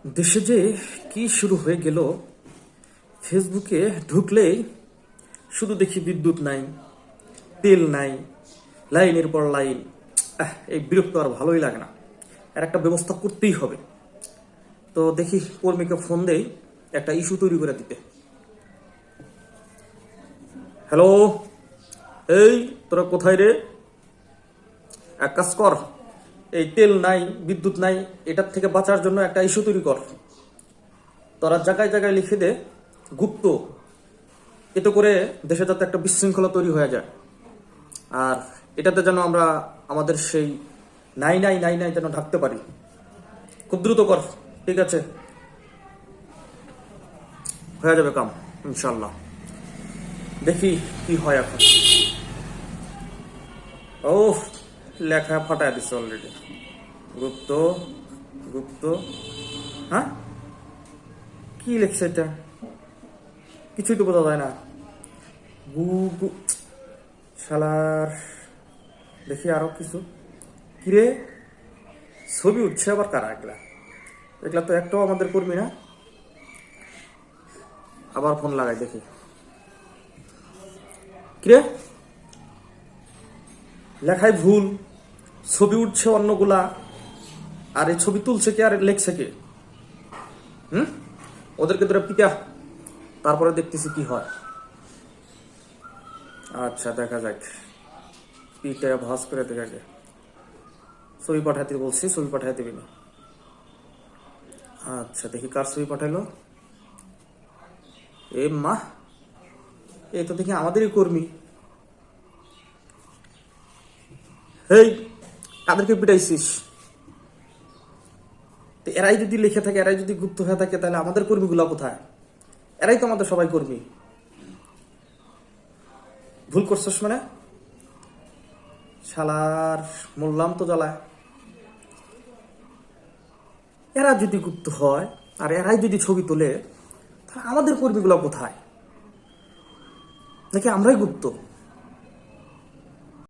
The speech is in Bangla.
দেশে যে কি শুরু হয়ে গেল, ফেসবুকে ঢুকলেই শুধু দেখি বিদ্যুৎ নাই, তেল নাই, লাইনের পর লাইন। এই বিরক্ত আর ভালোই লাগে না। আর একটা ব্যবস্থা করতেই হবে। তো দেখি কর্মীকে ফোন দেই, একটা ইস্যু তৈরি করে দিতে। হ্যালো, এই তোরা কোথায় রে? এক কাজ কর, এই তেল নাই, বিদ্যুৎ নাই, এটার থেকে বাঁচার জন্য একটা ইস্যু তৈরি কর। তোরা জায়গায় জায়গায় লিখে দে গুপ্ত, এতে করে দেশে যাতে একটা বিশৃঙ্খলা তৈরি হয়ে যায়। আর এটাতে যেন আমরা আমাদের সেই নাই নাই নাই নাই যেন ঢাকতে পারি। খুব দ্রুত কর, ঠিক আছে? হয়ে যাবে কাম ইনশাল্লাহ। দেখি কি হয় এখন। ও, লেখা ফাটায় দিচ্ছে অলরেডি। গুপ্ত গুপ্ত, হ্যাঁ কি লেখছে এটা? কিছুই তো বোঝা যায় না। গু শালার, দেখি আরো কিছু। কিরে, ছবি উঠছে আবার কারা? এগুলা এগুলা তো একটাও আমাদের কর্মী না। আবার ফোন লাগাই দেখি। কিরে, লেখায় ভুল, ছবি উঠছে অন্যগুলা, আর এই ছবি তুলছে কে আর লেখছে কে? ওদেরকে ধরে পিটা, তারপরে দেখতেছি কি হয়। আচ্ছা, দেখা যাক। পিটা ভাস করে দেখে ছবি পাঠাতে বলছি, ছবি পাঠাই দিবি না। আচ্ছা, দেখি কার ছবি পাঠাইলো। এ মা, এ তো দেখি আমাদেরই কর্মী। হেই, কাদেরকে পিটাইছিস? এরাই যদি লিখে থাকে, এরাই যদি গুপ্ত হয়ে থাকে, তাহলে আমাদের কর্মীগুলো কোথায়? এরাই তো আমাদের সবাই কর্মী। ভুল করছিস মানে? শালার, বললাম তো জ্বালায়। এরা যদি গুপ্ত হয় আর এরাই যদি ছবি তোলে, তাহলে আমাদের কর্মীগুলো কোথায়? নাকি আমরাই গুপ্ত?